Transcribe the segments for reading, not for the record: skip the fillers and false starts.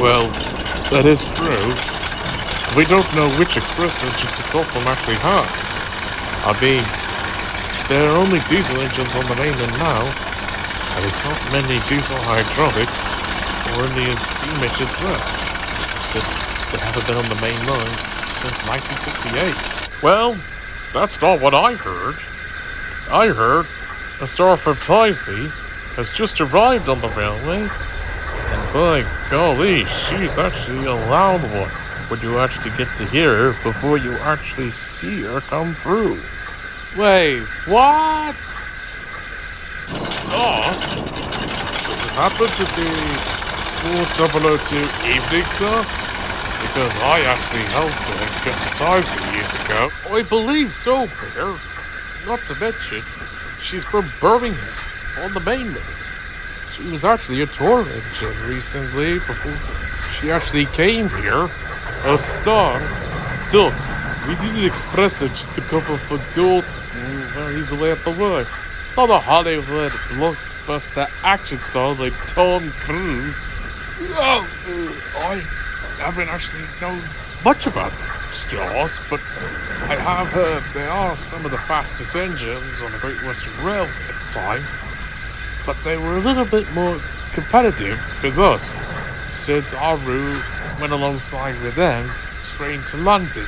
Well, that is true. We don't know which express engines the top one actually has. I mean, there are only diesel engines on the mainland now, and there's not many diesel hydraulics or any steam engines left, since they haven't been on the main line since 1968. Well, that's not what I heard. I heard a star from Tidmouth has just arrived on the railway, and by golly, she's actually a loud one when you actually get to hear her before you actually see her come through. Wait, what? Star? Does it happen to be 4002 Evening Star? Because I actually helped her get to Tidmouth years ago. I believe so, Bear. Not to mention, she's from Birmingham, on the mainland. She was actually a tour engine recently before she actually came here. A star. Look, we need an express engine to cover for Gold while he's away at the works. Not a Hollywood blockbuster action star like Tom Cruise. Oh, I haven't actually known much about stars, but I have heard they are some of the fastest engines on the Great Western Railway at the time. But they were a little bit more competitive with us, since our route went alongside with them straight to London,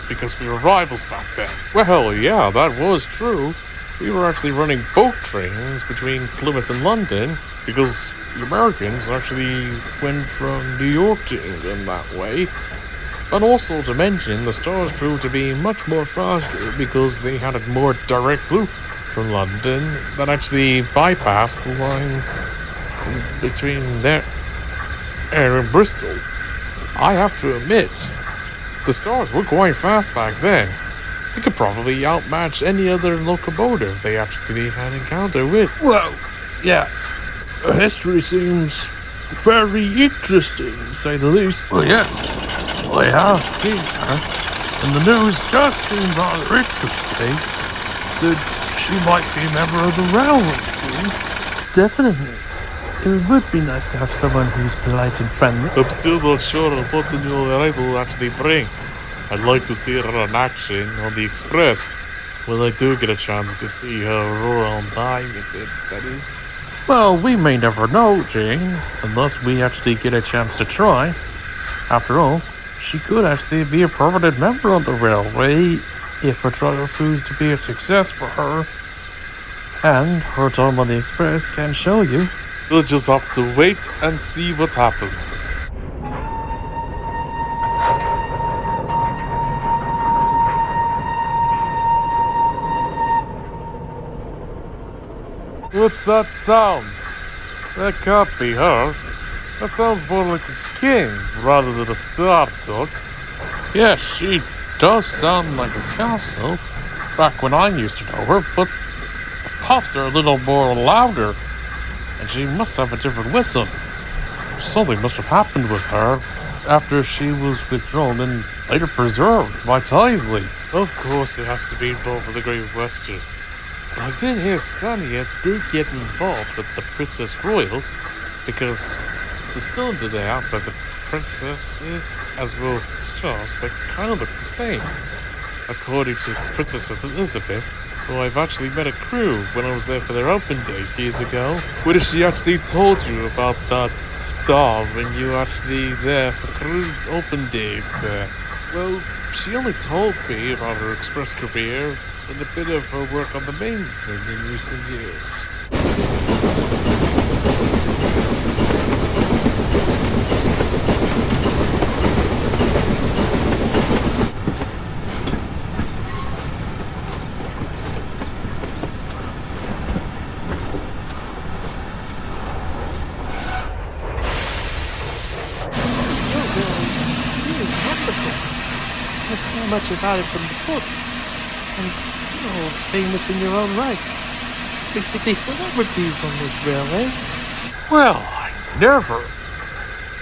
because we were rivals back then. Well, yeah, that was true. We were actually running boat trains between Plymouth and London, because the Americans actually went from New York to England that way. But also to mention, the stars proved to be much more faster because they had a more direct route from London that actually bypassed the line between there and Bristol. I have to admit, the stars were quite fast back then. They could probably outmatch any other locomotive they actually had encounter with. Well, yeah, her history seems very interesting, to say the least. Well, yes, I have seen her, and the news does seem rather interesting, since she might be a member of the railway soon. Definitely. It would be nice to have someone who's polite and friendly. I'm still not sure of what the new arrival will actually bring. I'd like to see her in action on the Express when I do get a chance to see her roar on by with it, that is. Well, we may never know, James, unless we actually get a chance to try. After all, she could actually be a permanent member on the railway if her trial proves to be a success for her. And her time on the Express can show you. We'll just have to wait and see what happens. What's that sound? That can't be her. That sounds more like a king rather than a star duck. Yes, she does sound like a castle, back when I used to know her, but the puffs are a little more louder, and she must have a different whistle. Something must have happened with her after she was withdrawn and later preserved by Tidmouth. Of course it has to be involved with the Great Western. But I did hear Stania did get involved with the Princess Royals because the cylinder they have for the princesses as well as the stars, they kind of look the same. According to Princess Elizabeth, who I've actually met a crew when I was there for their open days years ago. What if she actually told you about that star when you were actually there for crew open days there? Well, she only told me about her express career and a bit of her work on the mainland in recent years. Read so much about it from the books, and you're famous in your own right. Basically celebrities on this railway. Well, I never.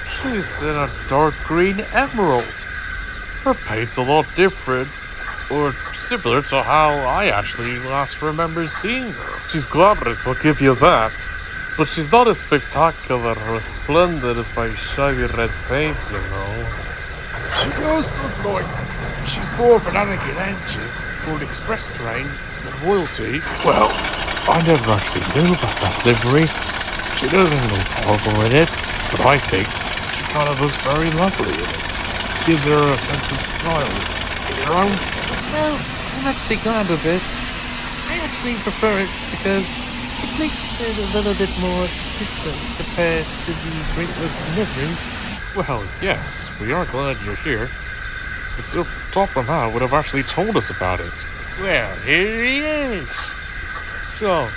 She's in a dark green emerald. Her paint's a lot different, or similar to how I actually last remember seeing her. She's glamorous, I'll give you that. But she's not as spectacular or as splendid as my shiny red paint, you know. She does look like she's more of an elegant engine for an express train than royalty. Well, I never actually knew about that livery. She doesn't look horrible in it, but I think she kind of looks very lovely in it. Gives her a sense of style in her own sense. Well, I'm actually glad of it. I actually prefer it because it makes it a little bit more different compared to the Great Western liveries. Well, yes, we are glad you're here. But Sir Topperman would have actually told us about it. Well, here he is. So,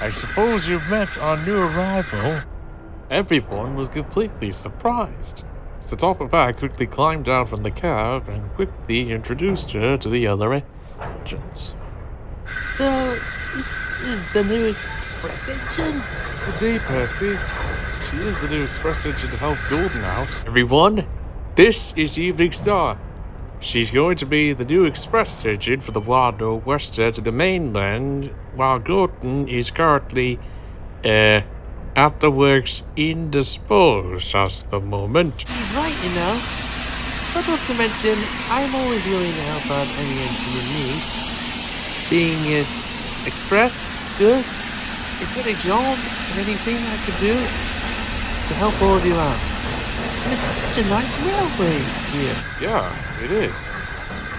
I suppose you've met our new arrival. Everyone was completely surprised. Sir Topperman quickly climbed down from the cab and quickly introduced her to the other engines. So, this is the new express engine? Indeed, Percy. She is the new express engine to help Gordon out. Everyone, this is Evening Star. She's going to be the new express engine for the wild northwest edge of the mainland, while Gordon is currently, at the works indisposed at the moment. He's right, you know. But not to mention, I'm always willing to help out any engine in need. Being it express, goods, it's any job and anything I could do to help all of you out. And it's such a nice railway here. Yeah, it is.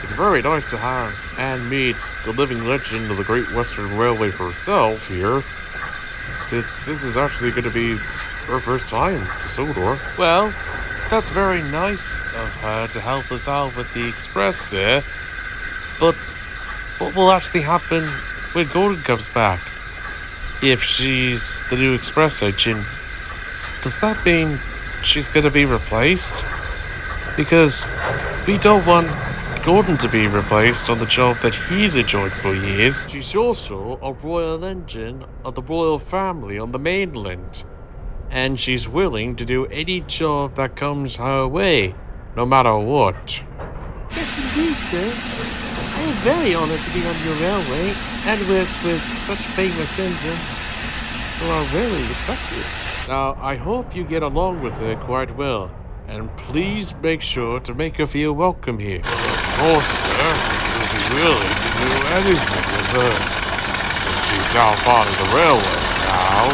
It's very nice to have and meet the living legend of the Great Western Railway herself here, since this is actually going to be her first time to Sodor. Well, that's very nice of her to help us out with the express, sir. But what will actually happen when Gordon comes back? If she's the new express engine, does that mean she's going to be replaced? Because we don't want Gordon to be replaced on the job that he's enjoyed for years. She's also a royal engine of the royal family on the mainland, and she's willing to do any job that comes her way, no matter what. Yes, indeed, sir. I am very honored to be on your railway and work with such famous engines who are really respected. Now, I hope you get along with her quite well, and please make sure to make her feel welcome here. Of course, sir. We'll be willing to do anything with her, since she's now part of the railway now.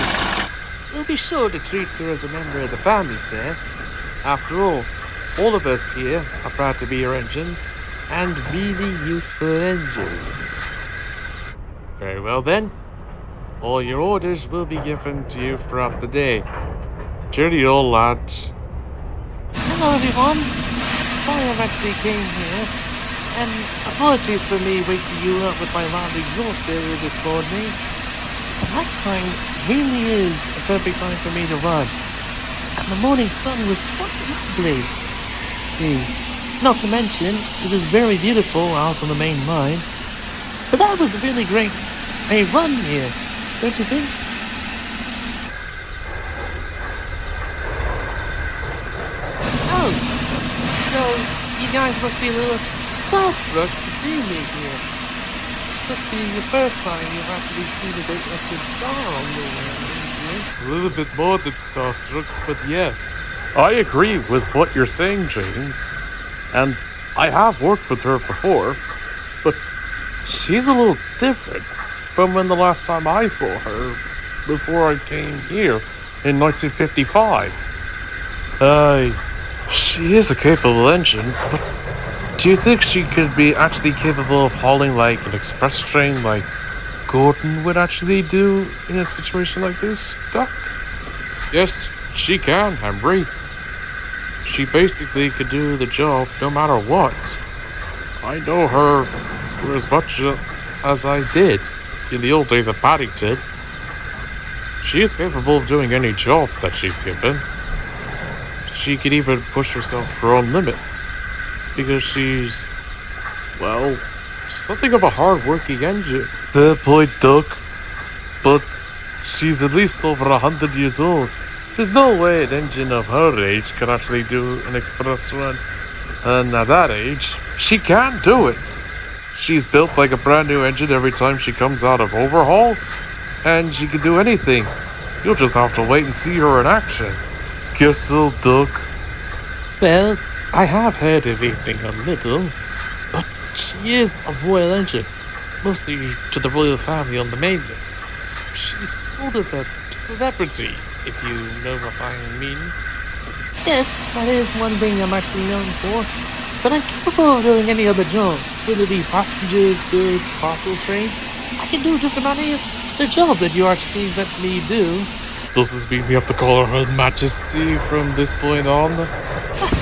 We'll be sure to treat her as a member of the family, sir. After all of us here are proud to be your engines, and really useful engines. Very well then. All your orders will be given to you throughout the day. Cheerio, lads. Hello, everyone. Sorry I've actually came here, and apologies for me waking you up with my loud exhaust earlier this morning. The night time really is a perfect time for me to run, and the morning sun was quite lovely. Not to mention, it was very beautiful out on the main line. But that was a really great run here, don't you think? Oh, so you guys must be a little starstruck to see me here. Must be the first time you've actually seen the Great Western Star on the way. A little bit more than starstruck, but yes. I agree with what you're saying, James. And I have worked with her before, but she's a little different from when the last time I saw her before I came here in 1955. She is a capable engine, but do you think she could be actually capable of hauling like an express train like Gordon would actually do in a situation like this, Doc? Yes, she can, Henry. She basically could do the job no matter what. I know her for as much as I did in the old days of Paddington. She is capable of doing any job that she's given. She could even push herself to her own limits, because she's, well, something of a hard-working engine. Fair point, Doc. But she's at least over 100 years old. There's no way an engine of her age can actually do an express run. And at that age, she can do it. She's built like a brand new engine every time she comes out of overhaul, and she can do anything. You'll just have to wait and see her in action. Guess so, Duck. Well, I have heard of Evening a little, but she is a royal engine, mostly to the royal family on the mainland. She's sort of a celebrity, if you know what I mean. Yes, that is one thing I'm actually known for, but I'm capable of doing any other jobs, whether it be passengers, goods, parcel trades. I can do just about any other job that you actually let me do. Does this mean we have to call her Majesty from this point on?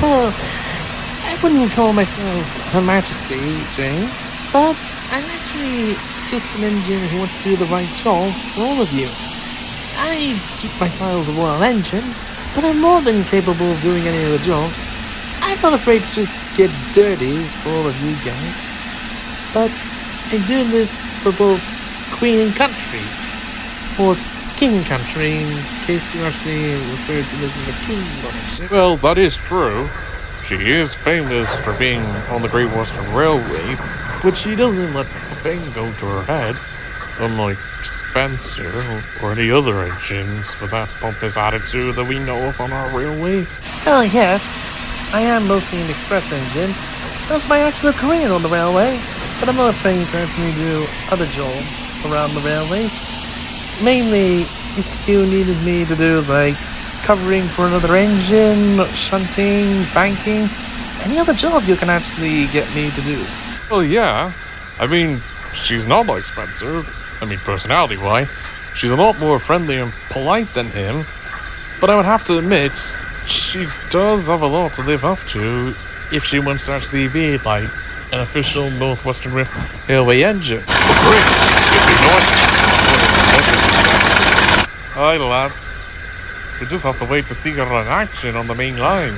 Well, I wouldn't call myself Her Majesty, James, but I'm actually just an engine who wants to do the right job for all of you. I keep my titles a royal engine, but I'm more than capable of doing any other jobs. I'm not afraid to just get dirty for all of you guys. But I'm doing this for both Queen and Country, or King and Country, in case you actually refer to this as a king mothership. Well, that is true. She is famous for being on the Great Western Railway, but she doesn't let a thing go to her head, unlike Spencer or any other engines with that pompous attitude that we know of on our railway. Oh yes, I am mostly an express engine. That's my actual career on the railway, but I'm not afraid to actually do other jobs around the railway. Mainly, if you needed me to do, like, covering for another engine, shunting, banking, any other job you can actually get me to do. Well, yeah. I mean, she's not like Spencer. I mean, personality-wise. She's a lot more friendly and polite than him. But I would have to admit, she does have a lot to live up to if she wants to actually be, like, an official Northwestern Railway engine. Great. It'd be nice to have some Hi, lads. We just have to wait to see her in action on the main line.